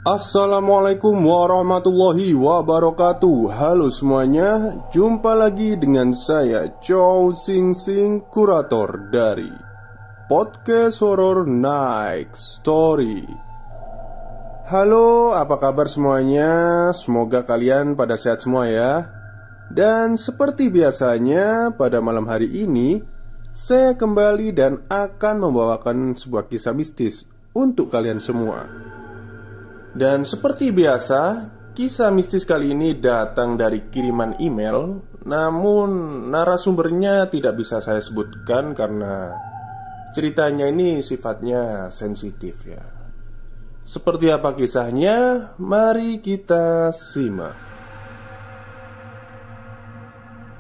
Assalamualaikum warahmatullahi wabarakatuh. Halo semuanya, jumpa lagi dengan saya Chow Sing Sing, kurator dari Podcast Horror Night Story. Halo, apa kabar semuanya? Semoga kalian pada sehat semua ya. Dan seperti biasanya, pada malam hari ini saya kembali dan akan membawakan sebuah kisah mistis untuk kalian semua. Dan seperti biasa, kisah mistis kali ini datang dari kiriman email. Namun narasumbernya tidak bisa saya sebutkan karena ceritanya ini sifatnya sensitif ya. Seperti apa kisahnya? Mari kita simak.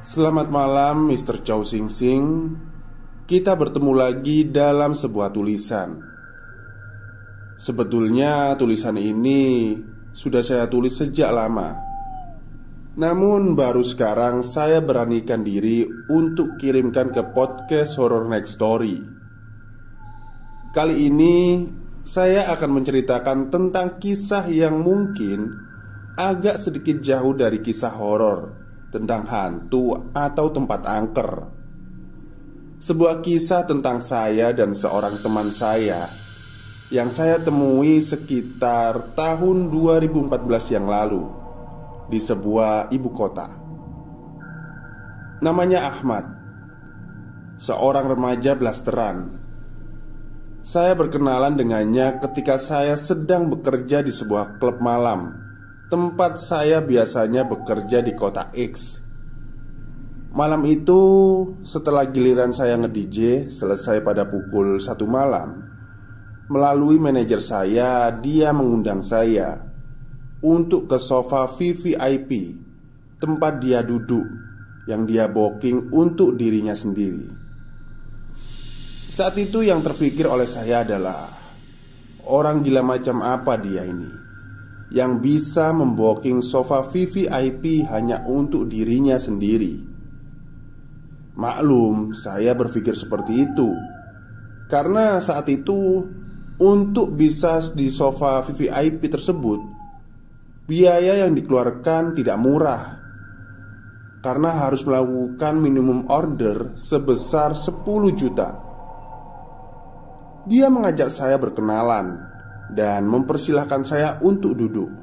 Selamat malam Mr. Chow Sing Sing. Kita bertemu lagi dalam sebuah tulisan. Sebetulnya tulisan ini sudah saya tulis sejak lama. Namun baru sekarang saya beranikan diri untuk kirimkan ke Podcast Horror Night Story. Kali ini saya akan menceritakan tentang kisah yang mungkin agak sedikit jauh dari kisah horor tentang hantu atau tempat angker. Sebuah kisah tentang saya dan seorang teman saya yang saya temui sekitar tahun 2014 yang lalu di sebuah ibu kota. Namanya Ahmad, seorang remaja blasteran. Saya berkenalan dengannya ketika saya sedang bekerja di sebuah klub malam, tempat saya biasanya bekerja di kota X. Malam itu, setelah giliran saya nge-DJ selesai pada pukul 1 malam, melalui manajer saya, dia mengundang saya untuk ke sofa VVIP, tempat dia duduk yang dia booking untuk dirinya sendiri. Saat itu yang terpikir oleh saya adalah, orang gila macam apa dia ini yang bisa membooking sofa VVIP hanya untuk dirinya sendiri. Maklum, saya berpikir seperti itu karena saat itu untuk bisa di sofa VVIP tersebut, biaya yang dikeluarkan tidak murah karena harus melakukan minimum order sebesar 10 juta. Dia mengajak saya berkenalan dan mempersilahkan saya untuk duduk.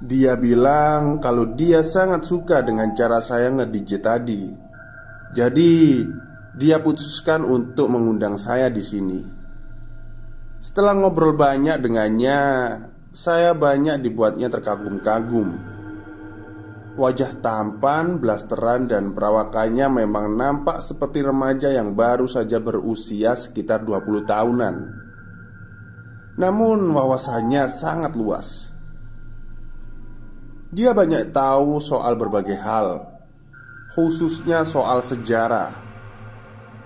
Dia bilang kalau dia sangat suka dengan cara saya nge-DJ tadi. Jadi, dia putuskan untuk mengundang saya di sini. Setelah ngobrol banyak dengannya, saya banyak dibuatnya terkagum-kagum. Wajah tampan, blasteran, dan perawakannya memang nampak seperti remaja yang baru saja berusia sekitar 20 tahunan. Namun wawasannya sangat luas. Dia banyak tahu soal berbagai hal, khususnya soal sejarah.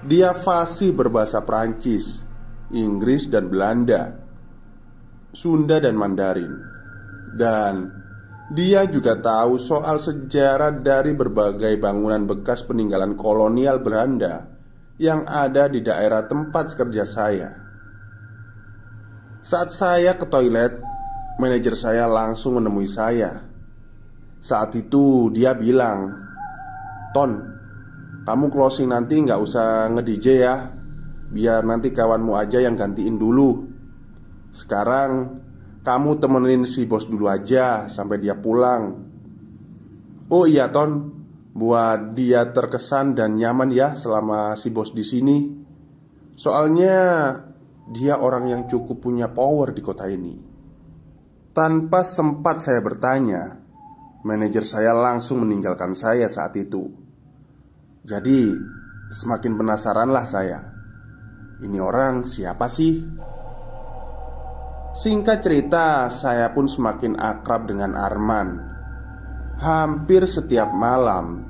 Dia fasih berbahasa Prancis, Inggris dan Belanda, Sunda dan Mandarin. Dan dia juga tahu soal sejarah dari berbagai bangunan bekas peninggalan kolonial Belanda yang ada di daerah tempat kerja saya. Saat saya ke toilet, manajer saya langsung menemui saya. Saat itu dia bilang, "Ton, kamu closing nanti nggak usah nge-DJ ya. Biar nanti kawanmu aja yang gantiin dulu. Sekarang kamu temenin si bos dulu aja sampai dia pulang." "Oh iya Ton, buat dia terkesan dan nyaman ya selama si bos di sini. Soalnya dia orang yang cukup punya power di kota ini." Tanpa sempat saya bertanya, manajer saya langsung meninggalkan saya saat itu. Jadi semakin penasaranlah saya. Ini orang siapa sih? Singkat cerita, saya pun semakin akrab dengan Arman. Hampir setiap malam,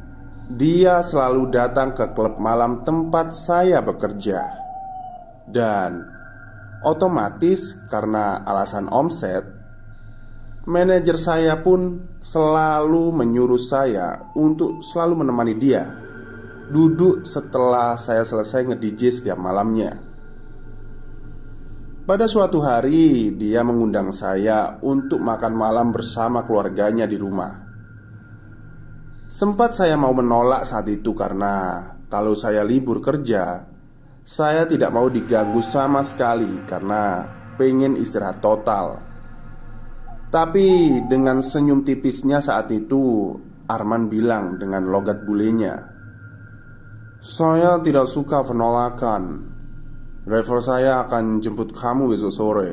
dia selalu datang ke klub malam tempat saya bekerja. Dan otomatis karena alasan omset, manajer saya pun selalu menyuruh saya untuk selalu menemani dia duduk setelah saya selesai nge-DJ setiap malamnya. Pada suatu hari, dia mengundang saya untuk makan malam bersama keluarganya di rumah. Sempat saya mau menolak saat itu karena kalau saya libur kerja, saya tidak mau diganggu sama sekali karena pengen istirahat total. Tapi dengan senyum tipisnya saat itu, Arman bilang dengan logat bulenya, "Saya tidak suka penolakan. Driver saya akan jemput kamu besok sore."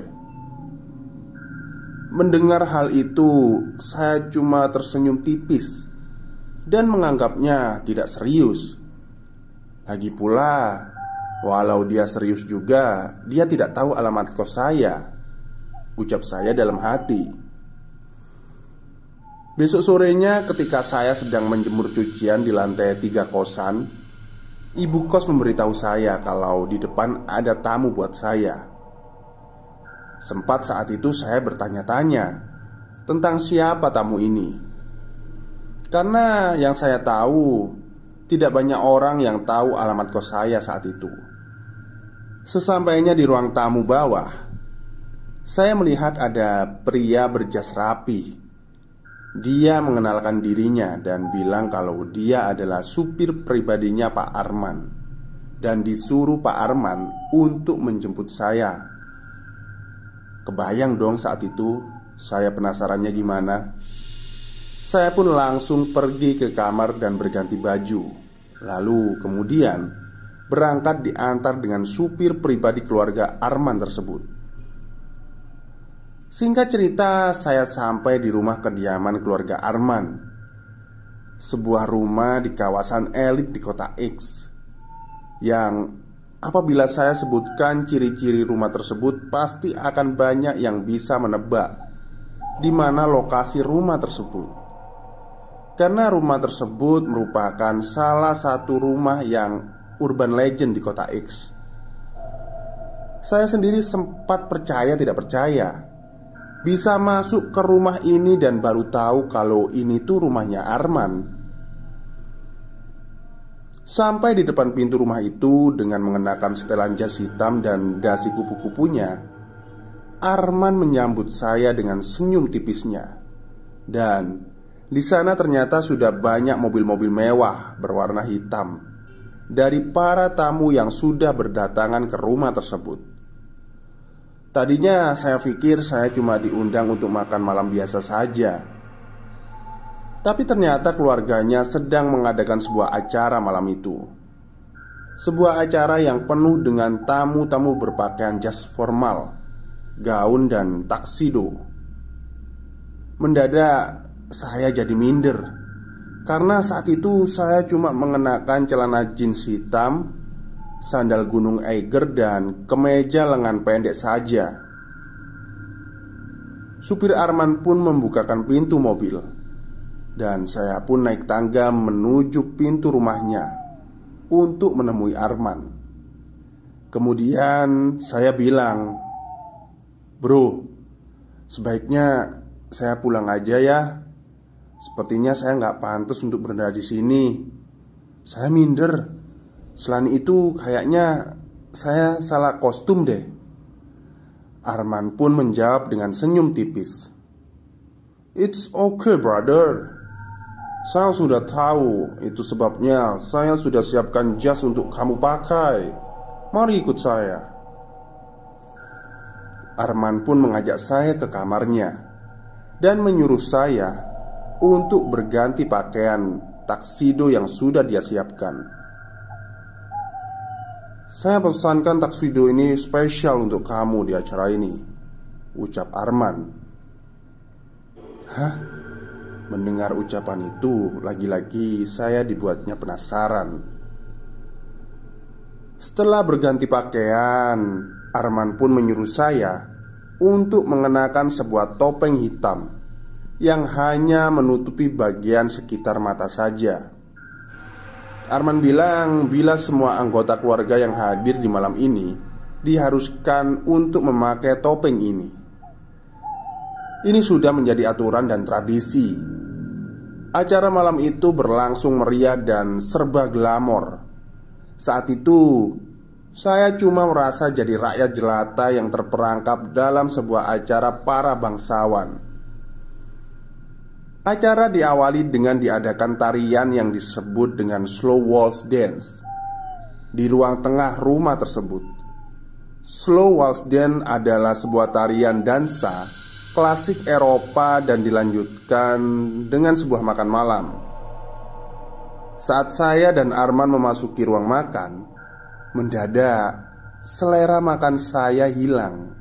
Mendengar hal itu, saya cuma tersenyum tipis dan menganggapnya tidak serius. Lagi pula, walau dia serius juga, dia tidak tahu alamat kos saya, ucap saya dalam hati. Besok sorenya ketika saya sedang menjemur cucian di lantai 3 kosan, ibu kos memberitahu saya kalau di depan ada tamu buat saya. Sempat saat itu saya bertanya-tanya tentang siapa tamu ini, karena yang saya tahu tidak banyak orang yang tahu alamat kos saya saat itu. Sesampainya di ruang tamu bawah, saya melihat ada pria berjas rapi. Dia mengenalkan dirinya dan bilang kalau dia adalah supir pribadinya Pak Arman, dan disuruh Pak Arman untuk menjemput saya. Kebayang dong saat itu saya penasarannya gimana. Saya pun langsung pergi ke kamar dan berganti baju. Lalu kemudian berangkat diantar dengan supir pribadi keluarga Arman tersebut. Singkat cerita, saya sampai di rumah kediaman keluarga Arman, sebuah rumah di kawasan elit di kota X, yang apabila saya sebutkan ciri-ciri rumah tersebut, pasti akan banyak yang bisa menebak di mana lokasi rumah tersebut. Karena rumah tersebut merupakan salah satu rumah yang urban legend di kota X. Saya sendiri sempat percaya tidak percaya bisa masuk ke rumah ini dan baru tahu kalau ini tuh rumahnya Arman. Sampai di depan pintu rumah itu dengan mengenakan setelan jas hitam dan dasi kupu-kupunya, Arman menyambut saya dengan senyum tipisnya. Dan di sana ternyata sudah banyak mobil-mobil mewah berwarna hitam dari para tamu yang sudah berdatangan ke rumah tersebut. Tadinya saya pikir saya cuma diundang untuk makan malam biasa saja, tapi ternyata keluarganya sedang mengadakan sebuah acara malam itu. Sebuah acara yang penuh dengan tamu-tamu berpakaian jas formal, gaun dan taksido. Mendadak saya jadi minder, karena saat itu saya cuma mengenakan celana jeans hitam, sandal gunung Eiger, dan kemeja lengan pendek saja. Supir Arman pun membukakan pintu mobil, dan saya pun naik tangga menuju pintu rumahnya untuk menemui Arman. Kemudian saya bilang, "Bro, sebaiknya saya pulang aja ya. Sepertinya saya nggak pantas untuk berada di sini. Saya minder. Selain itu kayaknya saya salah kostum deh." Arman pun menjawab dengan senyum tipis, "It's okay brother. Saya sudah tahu, itu sebabnya saya sudah siapkan jas untuk kamu pakai. Mari ikut saya." Arman pun mengajak saya ke kamarnya dan menyuruh saya untuk berganti pakaian taksido yang sudah dia siapkan. "Saya pesankan taksido ini spesial untuk kamu di acara ini," ucap Arman. Hah? Mendengar ucapan itu, lagi-lagi saya dibuatnya penasaran. Setelah berganti pakaian, Arman pun menyuruh saya untuk mengenakan sebuah topeng hitam yang hanya menutupi bagian sekitar mata saja. Arman bilang bila semua anggota keluarga yang hadir di malam ini diharuskan untuk memakai topeng ini. Ini sudah menjadi aturan dan tradisi. Acara malam itu berlangsung meriah dan serba glamor. Saat itu Saya cuma merasa jadi rakyat jelata yang terperangkap dalam sebuah acara para bangsawan. Acara diawali dengan diadakan tarian yang disebut dengan slow waltz dance di ruang tengah rumah tersebut. Slow waltz dance adalah sebuah tarian dansa klasik Eropa dan dilanjutkan dengan sebuah makan malam. Saat saya dan Arman memasuki ruang makan, mendadak selera makan saya hilang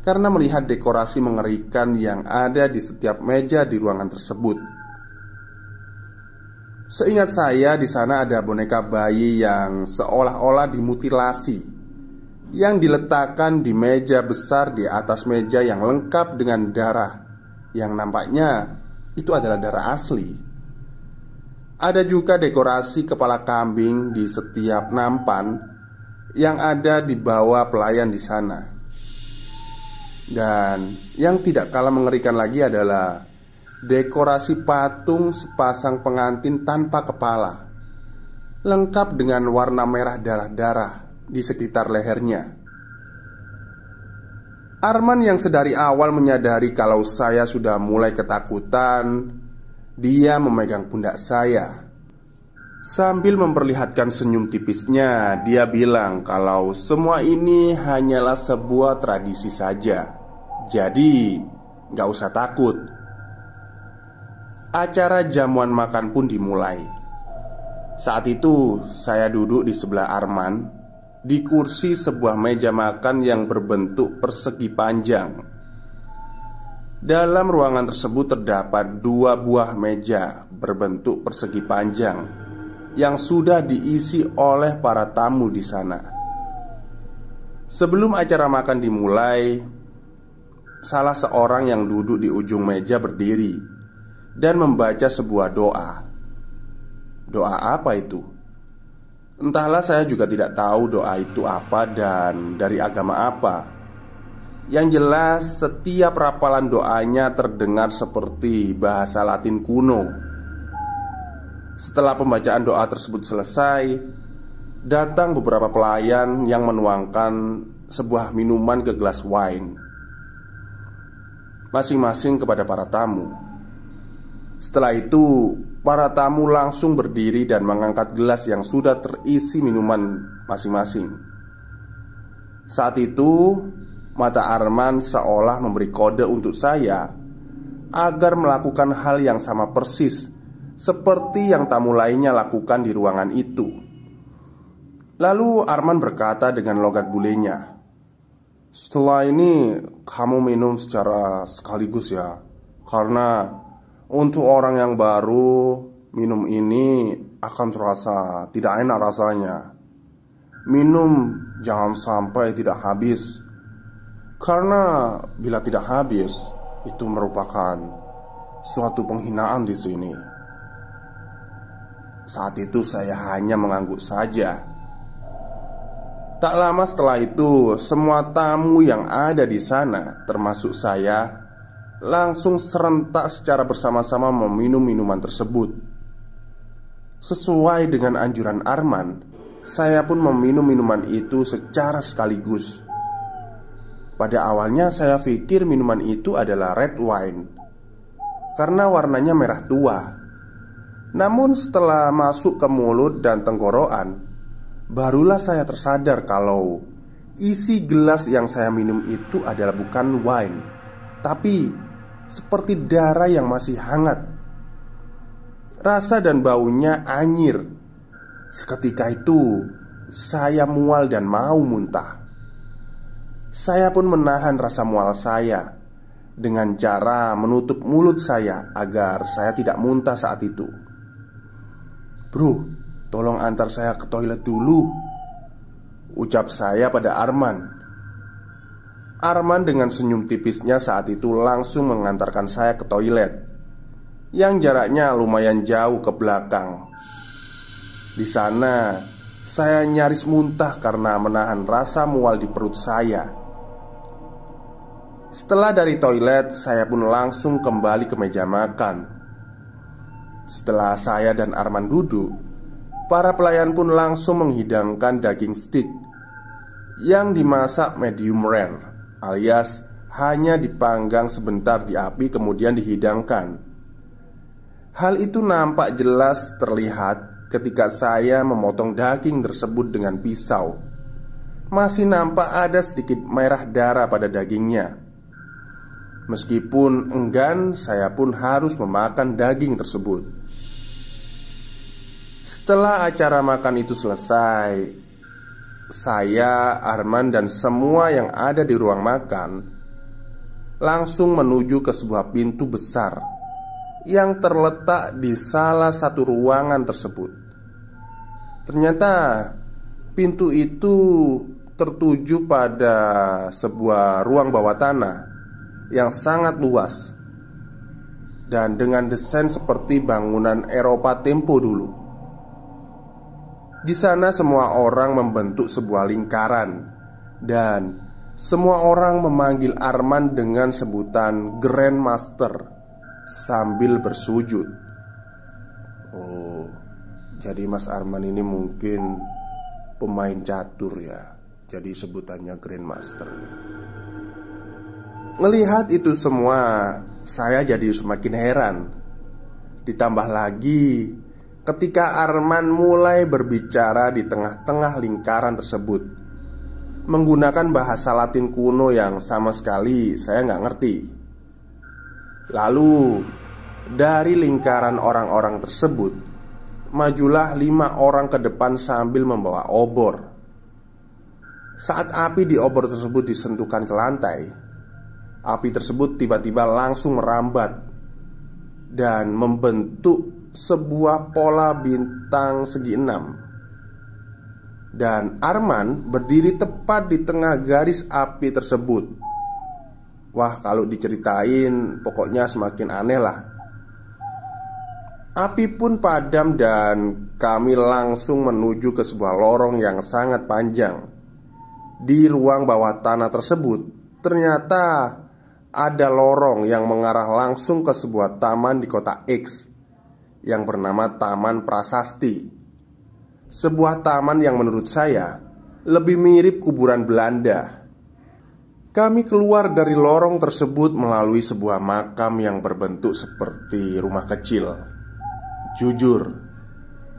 karena melihat dekorasi mengerikan yang ada di setiap meja di ruangan tersebut. Seingat saya, di sana ada boneka bayi yang seolah-olah dimutilasi, yang diletakkan di meja besar di atas meja yang lengkap dengan darah, yang nampaknya itu adalah darah asli. Ada juga dekorasi kepala kambing di setiap nampan yang ada di bawah pelayan di sana. Dan yang tidak kalah mengerikan lagi adalah dekorasi patung sepasang pengantin tanpa kepala, lengkap dengan warna merah darah-darah di sekitar lehernya. Arman yang sedari awal menyadari kalau saya sudah mulai ketakutan, dia memegang pundak saya. Sambil memperlihatkan senyum tipisnya, dia bilang kalau semua ini hanyalah sebuah tradisi saja. Jadi, gak usah takut. Acara jamuan makan pun dimulai. Saat itu saya duduk di sebelah Arman, di kursi sebuah meja makan yang berbentuk persegi panjang. Dalam ruangan tersebut terdapat 2 buah meja berbentuk persegi panjang yang sudah diisi oleh para tamu di sana. Sebelum acara makan dimulai, salah seorang yang duduk di ujung meja berdiri dan membaca sebuah doa. Doa apa itu? Entahlah, saya juga tidak tahu doa itu apa dan dari agama apa. Yang jelas setiap rapalan doanya terdengar seperti bahasa Latin kuno. Setelah pembacaan doa tersebut selesai, datang beberapa pelayan yang menuangkan sebuah minuman ke gelas wine masing-masing kepada para tamu. Setelah itu, para tamu langsung berdiri dan mengangkat gelas yang sudah terisi minuman masing-masing. Saat itu, mata Arman seolah memberi kode untuk saya agar melakukan hal yang sama persis seperti yang tamu lainnya lakukan di ruangan itu. Lalu Arman berkata dengan logat bulenya, "Setelah ini kamu minum secara sekaligus ya, karena untuk orang yang baru minum ini akan terasa tidak enak rasanya. Minum jangan sampai tidak habis, karena bila tidak habis itu merupakan suatu penghinaan di sini." Saat itu saya hanya mengangguk saja. Tak lama setelah itu, semua tamu yang ada di sana, termasuk saya, langsung serentak secara bersama-sama meminum minuman tersebut. Sesuai dengan anjuran Arman, saya pun meminum minuman itu secara sekaligus. Pada awalnya saya pikir minuman itu adalah red wine karena warnanya merah tua. Namun setelah masuk ke mulut dan tenggorokan, barulah saya tersadar kalau isi gelas yang saya minum itu adalah bukan wine, tapi seperti darah yang masih hangat. Rasa dan baunya anyir. Seketika itu saya mual dan mau muntah. Saya pun menahan rasa mual saya dengan cara menutup mulut saya agar saya tidak muntah saat itu. "Bro, tolong antar saya ke toilet dulu," ucap saya pada Arman. Arman dengan senyum tipisnya saat itu langsung mengantarkan saya ke toilet yang jaraknya lumayan jauh ke belakang. Di sana saya nyaris muntah karena menahan rasa mual di perut saya. Setelah dari toilet, saya pun langsung kembali ke meja makan. Setelah saya dan Arman duduk, para pelayan pun langsung menghidangkan daging steak yang dimasak medium rare, alias hanya dipanggang sebentar di api kemudian dihidangkan. Hal itu nampak jelas terlihat ketika saya memotong daging tersebut dengan pisau. Masih nampak ada sedikit merah darah pada dagingnya. Meskipun enggan, saya pun harus memakan daging tersebut. Setelah acara makan itu selesai, saya, Arman, dan semua yang ada di ruang makan langsung menuju ke sebuah pintu besar yang terletak di salah satu ruangan tersebut. Ternyata pintu itu tertuju pada sebuah ruang bawah tanah yang sangat luas dan dengan desain seperti bangunan Eropa tempo dulu. Di sana semua orang membentuk sebuah lingkaran dan semua orang memanggil Arman dengan sebutan Grandmaster sambil bersujud. Oh, jadi Mas Arman ini mungkin pemain catur ya. Jadi sebutannya Grandmaster. Melihat itu semua, saya jadi semakin heran. Ditambah lagi ketika Arman mulai berbicara di tengah-tengah lingkaran tersebut menggunakan bahasa Latin kuno yang sama sekali saya nggak ngerti. Lalu dari lingkaran orang-orang tersebut majulah 5 orang ke depan sambil membawa obor. Saat api di obor tersebut disentuhkan ke lantai, api tersebut tiba-tiba langsung merambat dan membentuk sebuah pola bintang segi 6. Dan Arman berdiri tepat di tengah garis api tersebut. Wah, kalau diceritain pokoknya semakin aneh lah. Api pun padam dan kami langsung menuju ke sebuah lorong yang sangat panjang. Di ruang bawah tanah tersebut ternyata ada lorong yang mengarah langsung ke sebuah taman di kota X yang bernama Taman Prasasti. Sebuah taman yang menurut saya lebih mirip kuburan Belanda. Kami keluar dari lorong tersebut melalui sebuah makam yang berbentuk seperti rumah kecil. Jujur,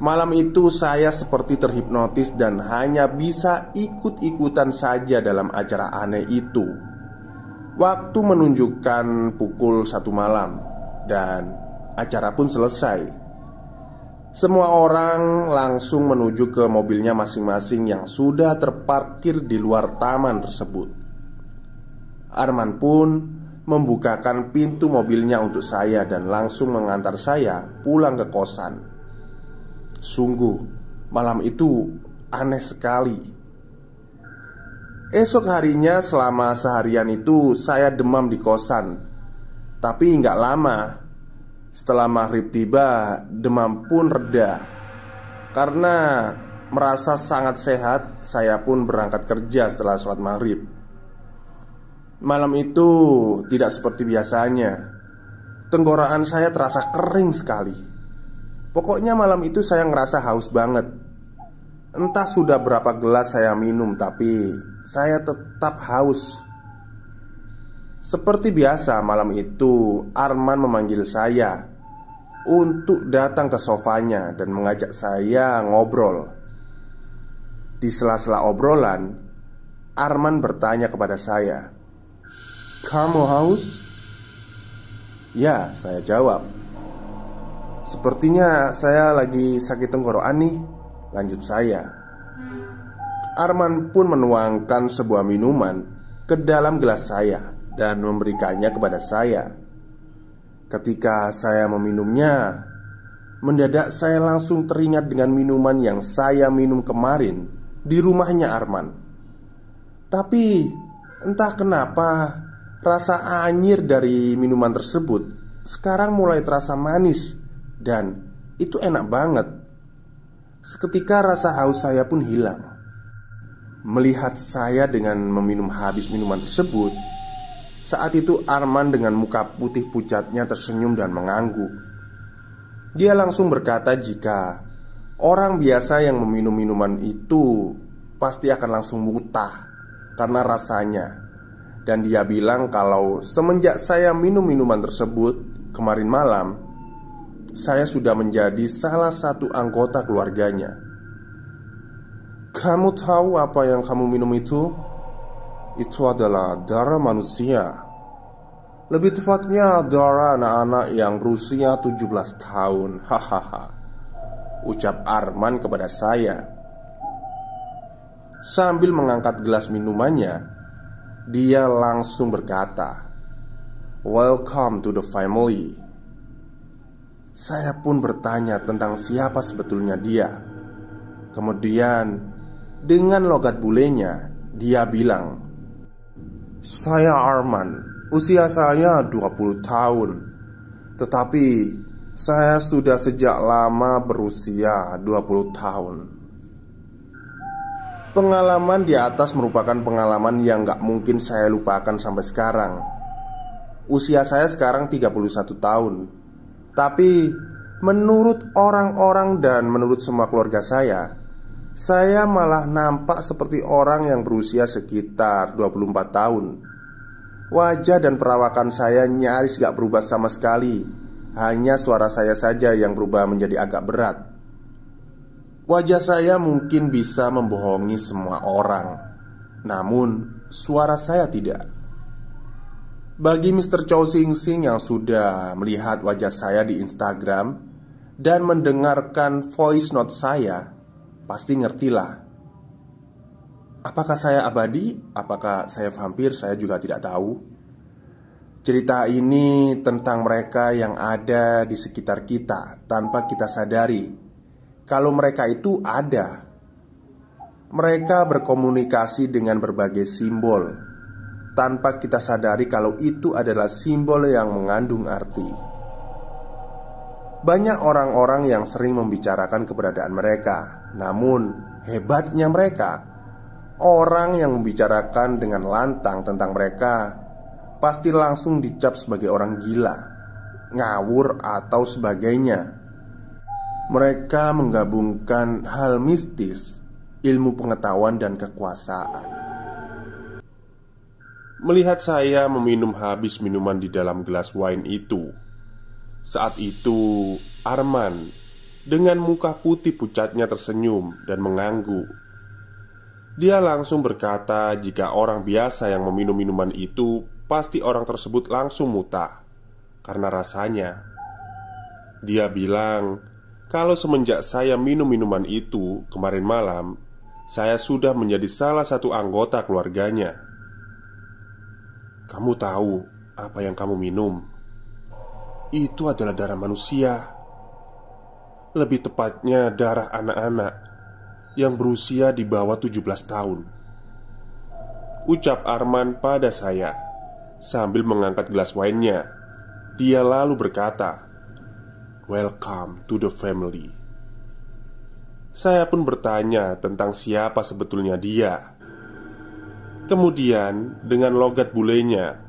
malam itu saya seperti terhipnotis dan hanya bisa ikut-ikutan saja dalam acara aneh itu. Waktu menunjukkan pukul 1 malam dan acara pun selesai. Semua orang langsung menuju ke mobilnya masing-masing yang sudah terparkir di luar taman tersebut. Arman pun membukakan pintu mobilnya untuk saya dan langsung mengantar saya pulang ke kosan. Sungguh, malam itu aneh sekali. Esok harinya selama seharian itu saya demam di kosan. Tapi nggak lama, setelah maghrib tiba, demam pun reda. Karena merasa sangat sehat, saya pun berangkat kerja setelah sholat maghrib. Malam itu tidak seperti biasanya. Tenggorokan saya terasa kering sekali. Pokoknya malam itu saya ngerasa haus banget. Entah sudah berapa gelas saya minum, tapi saya tetap haus. Seperti biasa malam itu Arman memanggil saya untuk datang ke sofanya dan mengajak saya ngobrol. Di sela-sela obrolan, Arman bertanya kepada saya, "Kamu haus?" "Ya," saya jawab. "Sepertinya saya lagi sakit tenggorokan nih," lanjut saya. Arman pun menuangkan sebuah minuman ke dalam gelas saya dan memberikannya kepada saya. Ketika saya meminumnya, mendadak saya langsung teringat dengan minuman yang saya minum kemarin di rumahnya Arman. Tapi entah kenapa rasa anyir dari minuman tersebut sekarang mulai terasa manis dan itu enak banget. Seketika rasa haus saya pun hilang. Melihat saya dengan meminum habis minuman tersebut, saat itu Arman dengan muka putih pucatnya tersenyum dan mengangguk. Dia langsung berkata jika orang biasa yang meminum minuman itu pasti akan langsung muntah. karena rasanya. Dan dia bilang kalau semenjak saya minum minuman tersebut kemarin malam, saya sudah menjadi salah satu anggota keluarganya. Kamu tahu apa yang kamu minum itu? Itu adalah darah manusia. Lebih tepatnya darah anak-anak yang berusia 17 tahun. Hahaha, ucap Arman kepada saya. Sambil mengangkat gelas minumannya, dia langsung berkata, "Welcome to the family." Saya pun bertanya tentang siapa sebetulnya dia. Kemudian dengan logat bulenya, dia bilang, "Saya Arman. Usia saya 20 tahun. Tetapi saya sudah sejak lama berusia 20 tahun." Pengalaman di atas merupakan pengalaman yang gak mungkin saya lupakan sampai sekarang. Usia saya sekarang 31 tahun. Tapi menurut orang-orang dan menurut semua keluarga saya malah nampak seperti orang yang berusia sekitar 24 tahun. Wajah dan perawakan saya nyaris gak berubah sama sekali. Hanya suara saya saja yang berubah menjadi agak berat. Wajah saya mungkin bisa membohongi semua orang, namun suara saya tidak. Bagi Mr. Chow Sing Sing yang sudah melihat wajah saya di Instagram dan mendengarkan voice note saya, pasti ngertilah. Apakah saya abadi? Apakah saya vampir? Saya juga tidak tahu. Cerita ini tentang mereka yang ada di sekitar kita tanpa kita sadari kalau mereka itu ada. Mereka berkomunikasi dengan berbagai simbol tanpa kita sadari kalau itu adalah simbol yang mengandung arti. Banyak orang-orang yang sering membicarakan keberadaan mereka, namun hebatnya mereka, orang yang membicarakan dengan lantang tentang mereka pasti langsung dicap sebagai orang gila, ngawur, atau sebagainya. Mereka menggabungkan hal mistis, ilmu pengetahuan, dan kekuasaan. Melihat saya meminum habis minuman di dalam gelas wine itu, saat itu Arman dengan muka putih pucatnya tersenyum dan mengangguk. Dia langsung berkata jika orang biasa yang meminum minuman itu, pasti orang tersebut langsung muntah karena rasanya. Dia bilang kalau semenjak saya minum minuman itu kemarin malam, saya sudah menjadi salah satu anggota keluarganya. Kamu tahu apa yang kamu minum? Itu adalah darah manusia. Lebih tepatnya darah anak-anak yang berusia di bawah 17 tahun, ucap Arman pada saya sambil mengangkat gelas wine-nya. Dia lalu berkata, "Welcome to the family." Saya pun bertanya tentang siapa sebetulnya dia. Kemudian dengan logat bulenya,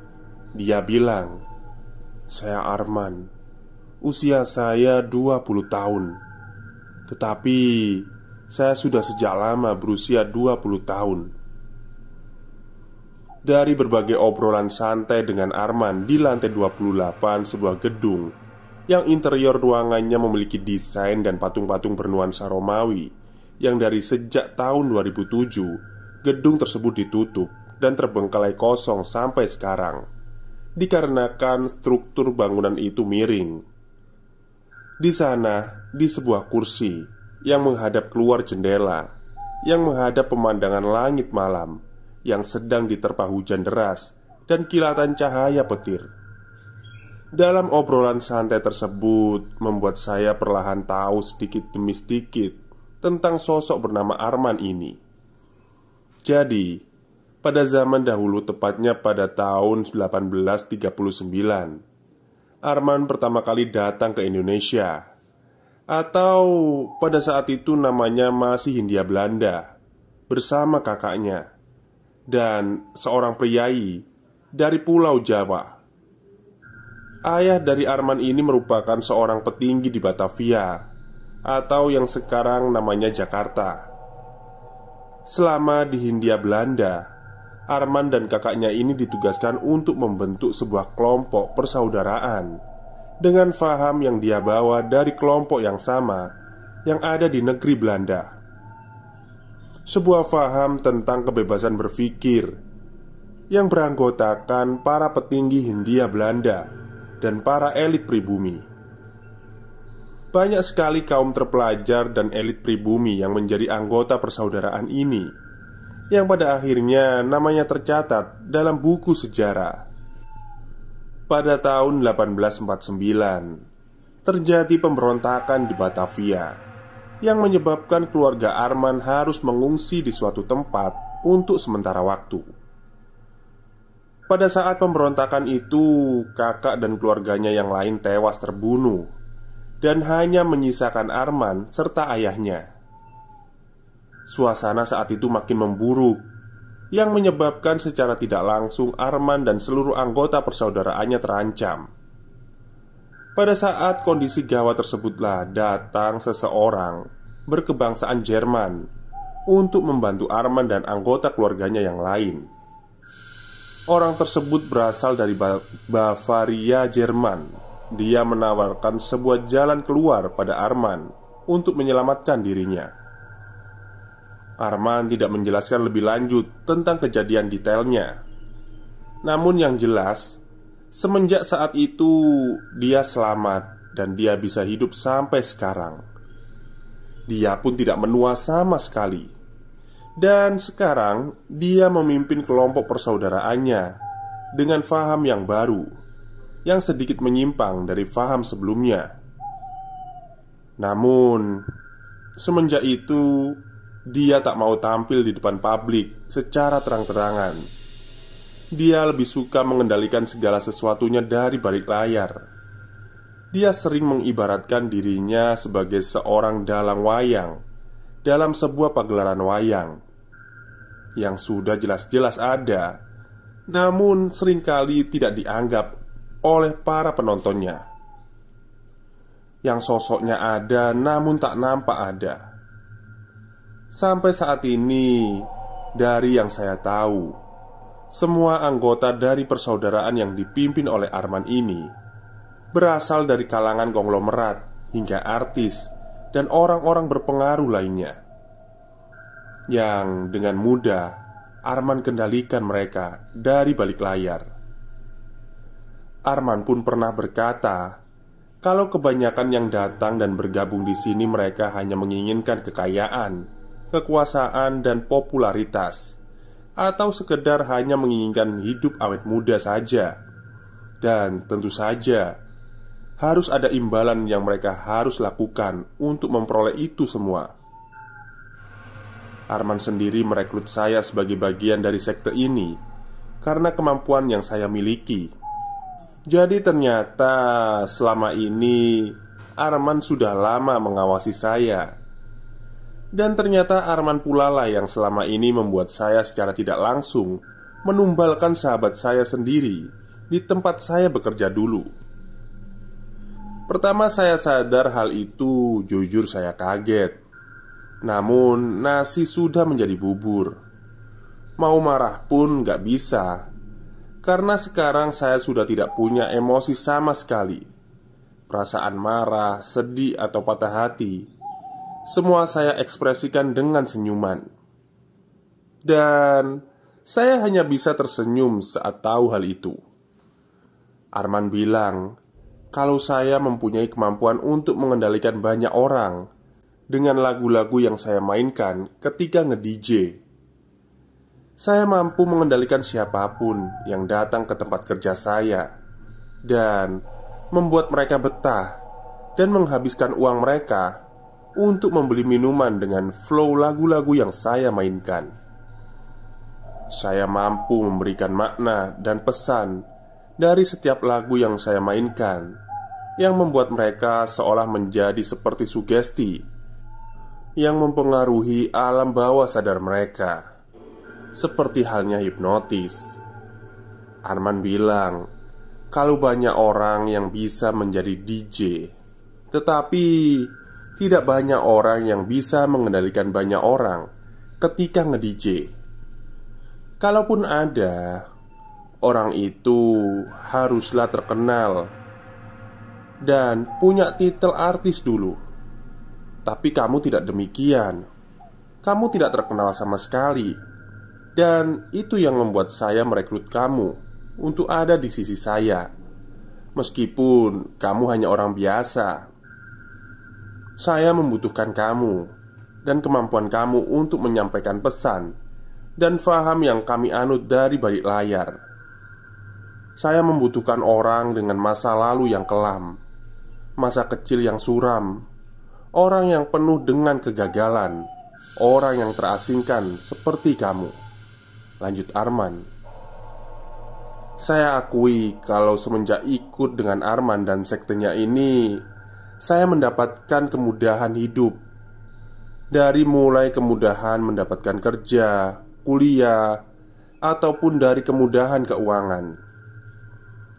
dia bilang, "Saya Arman. Usia saya 20 tahun. Tetapi saya sudah sejak lama berusia 20 tahun." Dari berbagai obrolan santai dengan Arman di lantai 28 sebuah gedung yang interior ruangannya memiliki desain dan patung-patung bernuansa Romawi, yang dari sejak tahun 2007 gedung tersebut ditutup dan terbengkalai kosong sampai sekarang, dikarenakan struktur bangunan itu miring. Di sana, di sebuah kursi yang menghadap keluar jendela, yang menghadap pemandangan langit malam yang sedang diterpa hujan deras dan kilatan cahaya petir. Dalam obrolan santai tersebut membuat saya perlahan tahu sedikit demi sedikit tentang sosok bernama Arman ini. Jadi, pada zaman dahulu, tepatnya pada tahun 1839, Arman pertama kali datang ke Indonesia, atau pada saat itu namanya masih Hindia Belanda, bersama kakaknya dan seorang priai dari Pulau Jawa. Ayah dari Arman ini merupakan seorang petinggi di Batavia, atau yang sekarang namanya Jakarta. Selama di Hindia Belanda, Arman dan kakaknya ini ditugaskan untuk membentuk sebuah kelompok persaudaraan dengan faham yang dia bawa dari kelompok yang sama yang ada di negeri Belanda. Sebuah faham tentang kebebasan berpikir yang beranggotakan para petinggi Hindia Belanda dan para elit pribumi. Banyak sekali kaum terpelajar dan elit pribumi yang menjadi anggota persaudaraan ini, yang pada akhirnya namanya tercatat dalam buku sejarah. Pada tahun 1849 terjadi pemberontakan di Batavia yang menyebabkan keluarga Arman harus mengungsi di suatu tempat untuk sementara waktu. Pada saat pemberontakan itu, kakak dan keluarganya yang lain tewas terbunuh, dan hanya menyisakan Arman serta ayahnya. Suasana saat itu makin memburuk, yang menyebabkan secara tidak langsung Arman dan seluruh anggota persaudaraannya terancam. Pada saat kondisi gawat tersebutlah datang seseorang berkebangsaan Jerman untuk membantu Arman dan anggota keluarganya yang lain. Orang tersebut berasal dari Bavaria, Jerman. Dia menawarkan sebuah jalan keluar pada Arman untuk menyelamatkan dirinya. Arman tidak menjelaskan lebih lanjut tentang kejadian detailnya. Namun yang jelas, semenjak saat itu dia selamat dan dia bisa hidup sampai sekarang. Dia pun tidak menua sama sekali. Dan sekarang dia memimpin kelompok persaudaraannya dengan faham yang baru, yang sedikit menyimpang dari faham sebelumnya. Namun, semenjak itu dia tak mau tampil di depan publik secara terang-terangan. Dia lebih suka mengendalikan segala sesuatunya dari balik layar. Dia sering mengibaratkan dirinya sebagai seorang dalang wayang dalam sebuah pagelaran wayang yang sudah jelas-jelas ada, namun seringkali tidak dianggap oleh para penontonnya. Yang sosoknya ada namun tak nampak ada. Sampai saat ini, dari yang saya tahu, semua anggota dari persaudaraan yang dipimpin oleh Arman ini berasal dari kalangan konglomerat hingga artis dan orang-orang berpengaruh lainnya, yang dengan mudah Arman kendalikan mereka dari balik layar. Arman pun pernah berkata kalau kebanyakan yang datang dan bergabung di sini mereka hanya menginginkan kekayaan, kekuasaan, dan popularitas, atau sekedar hanya menginginkan hidup awet muda saja. Dan tentu saja harus ada imbalan yang mereka harus lakukan untuk memperoleh itu semua. Arman sendiri merekrut saya sebagai bagian dari sekte ini karena kemampuan yang saya miliki. Jadi ternyata selama ini Arman sudah lama mengawasi saya. Dan ternyata Arman pula lah yang selama ini membuat saya secara tidak langsung menumbalkan sahabat saya sendiri di tempat saya bekerja dulu. Pertama saya sadar hal itu, jujur saya kaget. Namun nasi sudah menjadi bubur. Mau marah pun gak bisa, karena sekarang saya sudah tidak punya emosi sama sekali. Perasaan marah, sedih, atau patah hati semua saya ekspresikan dengan senyuman. Dan saya hanya bisa tersenyum saat tahu hal itu. Arman bilang kalau saya mempunyai kemampuan untuk mengendalikan banyak orang dengan lagu-lagu yang saya mainkan ketika nge-DJ. Saya mampu mengendalikan siapapun yang datang ke tempat kerja saya dan membuat mereka betah dan menghabiskan uang mereka untuk membeli minuman dengan flow lagu-lagu yang saya mainkan. Saya mampu memberikan makna dan pesan dari setiap lagu yang saya mainkan, yang membuat mereka seolah menjadi seperti sugesti yang mempengaruhi alam bawah sadar mereka, seperti halnya hipnotis. Arman bilang kalau banyak orang yang bisa menjadi DJ, tetapi tidak banyak orang yang bisa mengendalikan banyak orang ketika nge-DJ. Kalaupun ada, orang itu haruslah terkenal dan punya titel artis dulu. Tapi kamu tidak demikian. Kamu tidak terkenal sama sekali. Dan itu yang membuat saya merekrut kamu untuk ada di sisi saya, meskipun kamu hanya orang biasa. Saya membutuhkan kamu dan kemampuan kamu untuk menyampaikan pesan dan faham yang kami anut dari balik layar. Saya membutuhkan orang dengan masa lalu yang kelam, masa kecil yang suram, orang yang penuh dengan kegagalan, orang yang terasingkan seperti kamu. Lanjut Arman. Saya akui kalau semenjak ikut dengan Arman dan sektenya ini, saya mendapatkan kemudahan hidup. Dari mulai kemudahan mendapatkan kerja, kuliah, ataupun dari kemudahan keuangan.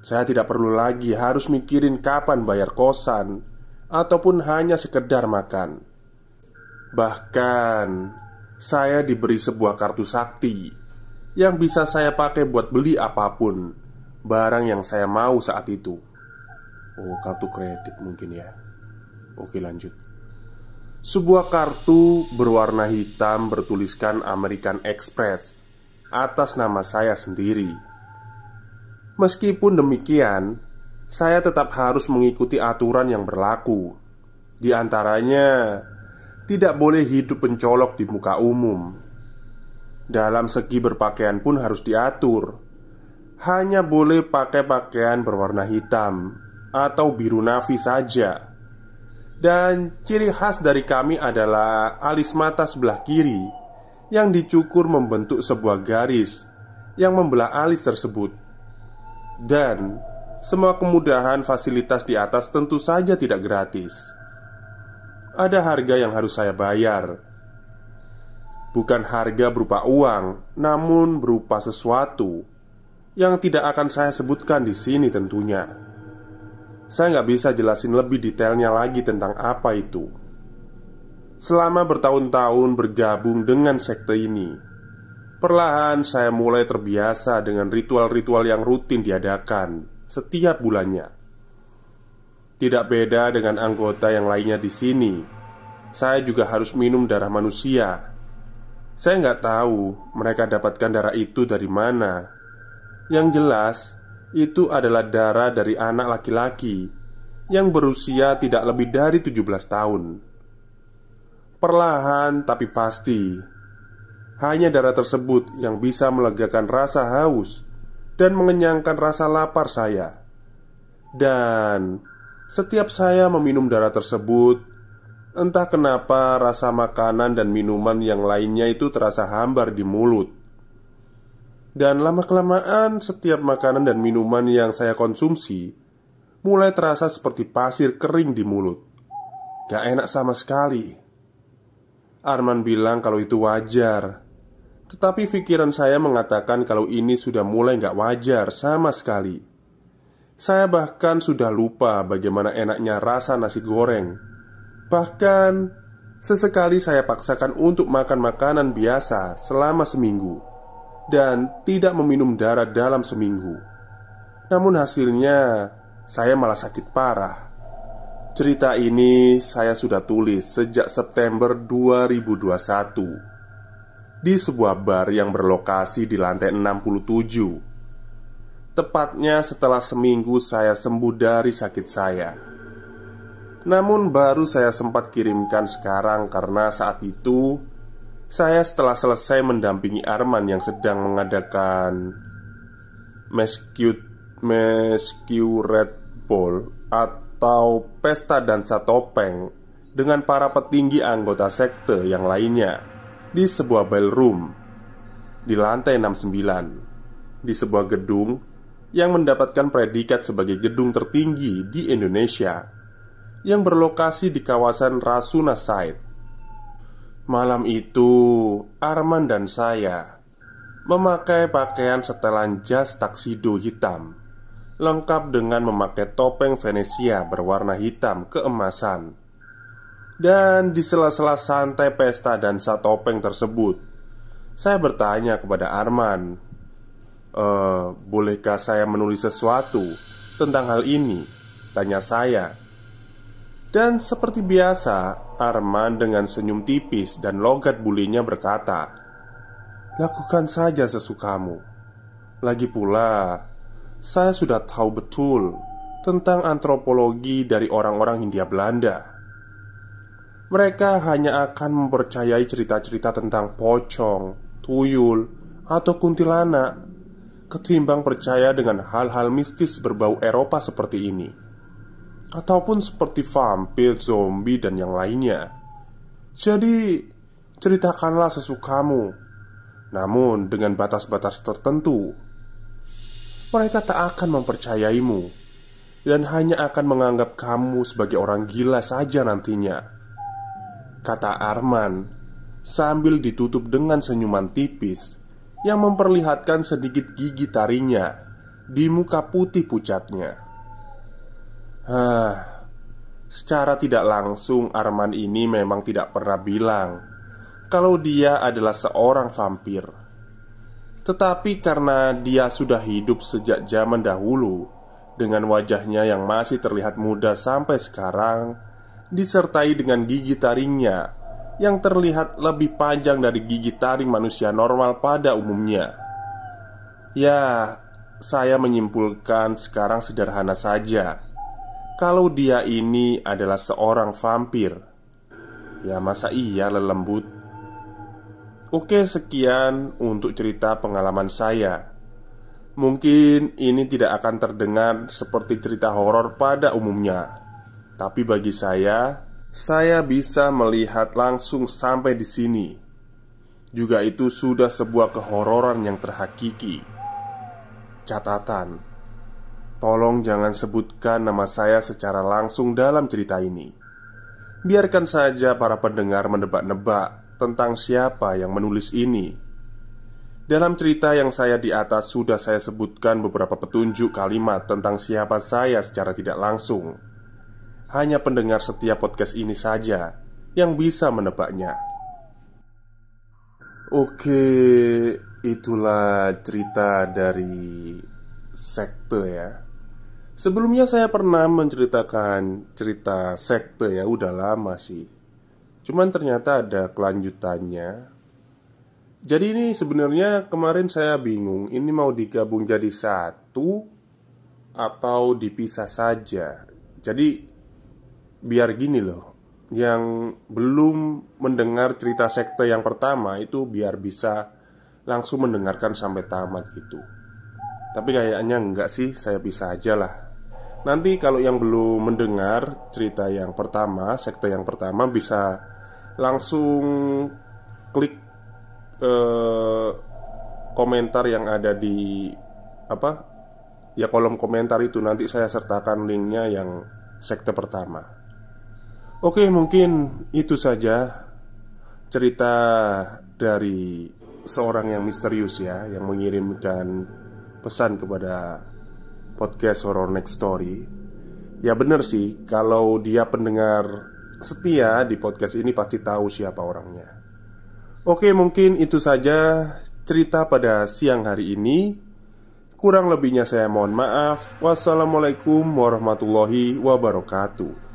Saya tidak perlu lagi harus mikirin kapan bayar kosan, ataupun hanya sekedar makan. Bahkan, saya diberi sebuah kartu sakti yang bisa saya pakai buat beli apapun barang yang saya mau saat itu. Oh, kartu kredit mungkin ya. Oke, lanjut. Sebuah kartu berwarna hitam bertuliskan American Express atas nama saya sendiri. Meskipun demikian, saya tetap harus mengikuti aturan yang berlaku. Di antaranya, tidak boleh hidup mencolok di muka umum. Dalam segi berpakaian pun harus diatur. Hanya boleh pakai pakaian berwarna hitam atau biru navy saja. Dan ciri khas dari kami adalah alis mata sebelah kiri yang dicukur membentuk sebuah garis yang membelah alis tersebut. Dan semua kemudahan fasilitas di atas tentu saja tidak gratis. Ada harga yang harus saya bayar. Bukan harga berupa uang, namun berupa sesuatu yang tidak akan saya sebutkan di sini tentunya. Saya nggak bisa jelasin lebih detailnya lagi tentang apa itu. Selama bertahun-tahun bergabung dengan sekte ini, perlahan saya mulai terbiasa dengan ritual-ritual yang rutin diadakan setiap bulannya. Tidak beda dengan anggota yang lainnya di sini, saya juga harus minum darah manusia. Saya nggak tahu mereka dapatkan darah itu dari mana. Yang jelas, itu adalah darah dari anak laki-laki yang berusia tidak lebih dari 17 tahun. Perlahan tapi pasti, hanya darah tersebut yang bisa melegakan rasa haus dan mengenyangkan rasa lapar saya. Dan setiap saya meminum darah tersebut, entah kenapa rasa makanan dan minuman yang lainnya itu terasa hambar di mulut. Dan lama-kelamaan setiap makanan dan minuman yang saya konsumsi mulai terasa seperti pasir kering di mulut. Gak enak sama sekali. Arman bilang kalau itu wajar. Tetapi pikiran saya mengatakan kalau ini sudah mulai gak wajar sama sekali. Saya bahkan sudah lupa bagaimana enaknya rasa nasi goreng. Bahkan sesekali saya paksakan untuk makan makanan biasa selama seminggu dan tidak meminum darah dalam seminggu. Namun hasilnya saya malah sakit parah. Cerita ini saya sudah tulis sejak September 2021 di sebuah bar yang berlokasi di lantai 67. Tepatnya setelah seminggu saya sembuh dari sakit saya. Namun baru saya sempat kirimkan sekarang karena saat itu saya setelah selesai mendampingi Arman yang sedang mengadakan Masquerade Ball atau pesta dansa topeng dengan para petinggi anggota sekte yang lainnya di sebuah ballroom di lantai 69 di sebuah gedung yang mendapatkan predikat sebagai gedung tertinggi di Indonesia yang berlokasi di kawasan Rasuna Said. Malam itu, Arman dan saya memakai pakaian setelan jas taksido hitam, lengkap dengan memakai topeng Venesia berwarna hitam keemasan. Dan di sela-sela santai pesta dansa topeng tersebut, Saya bertanya kepada Arman, bolehkah saya menulis sesuatu tentang hal ini? Tanya saya. Dan seperti biasa, Arman dengan senyum tipis dan logat bulinya berkata, "Lakukan saja sesukamu. Lagi pula, saya sudah tahu betul tentang antropologi dari orang-orang Hindia Belanda. Mereka hanya akan mempercayai cerita-cerita tentang pocong, tuyul, atau kuntilanak ketimbang percaya dengan hal-hal mistis berbau Eropa seperti ini, ataupun seperti vampir, zombie, dan yang lainnya. Jadi, ceritakanlah sesukamu, namun dengan batas-batas tertentu. Mereka tak akan mempercayaimu dan hanya akan menganggap kamu sebagai orang gila saja nantinya," kata Arman sambil ditutup dengan senyuman tipis yang memperlihatkan sedikit gigi taringnya di muka putih pucatnya. Secara tidak langsung Arman ini memang tidak pernah bilang kalau dia adalah seorang vampir. Tetapi karena dia sudah hidup sejak zaman dahulu dengan wajahnya yang masih terlihat muda sampai sekarang, disertai dengan gigi taringnya yang terlihat lebih panjang dari gigi taring manusia normal pada umumnya. Ya, saya menyimpulkan sekarang sederhana saja, kalau dia ini adalah seorang vampir. Ya masa iya lelembut. Oke, sekian untuk cerita pengalaman saya. Mungkin ini tidak akan terdengar seperti cerita horor pada umumnya, tapi bagi saya bisa melihat langsung sampai di sini. Juga itu sudah sebuah kehororan yang terhakiki. Catatan: tolong jangan sebutkan nama saya secara langsung dalam cerita ini. Biarkan saja para pendengar menebak-nebak tentang siapa yang menulis ini. Dalam cerita yang saya di atas sudah saya sebutkan beberapa petunjuk kalimat tentang siapa saya secara tidak langsung. Hanya pendengar setiap podcast ini saja yang bisa menebaknya. Oke, itulah cerita dari sekte ya. Sebelumnya saya pernah menceritakan cerita sekte ya, udah lama sih. Cuman ternyata ada kelanjutannya. Jadi ini sebenarnya kemarin saya bingung, ini mau digabung jadi satu atau dipisah saja. Jadi biar gini loh, yang belum mendengar cerita sekte yang pertama itu biar bisa langsung mendengarkan sampai tamat gitu. Tapi kayaknya enggak sih, saya bisa aja lah. Nanti kalau yang belum mendengar cerita yang pertama, sekte yang pertama, bisa langsung klik komentar yang ada di kolom komentar itu. Nanti saya sertakan linknya yang sekte pertama. Oke, mungkin itu saja cerita dari seorang yang misterius ya, yang mengirimkan pesan kepada podcast Horror Next Story. Ya bener sih, kalau dia pendengar setia di podcast ini pasti tahu siapa orangnya. Oke, mungkin itu saja cerita pada siang hari ini. Kurang lebihnya saya mohon maaf. Wassalamualaikum warahmatullahi wabarakatuh.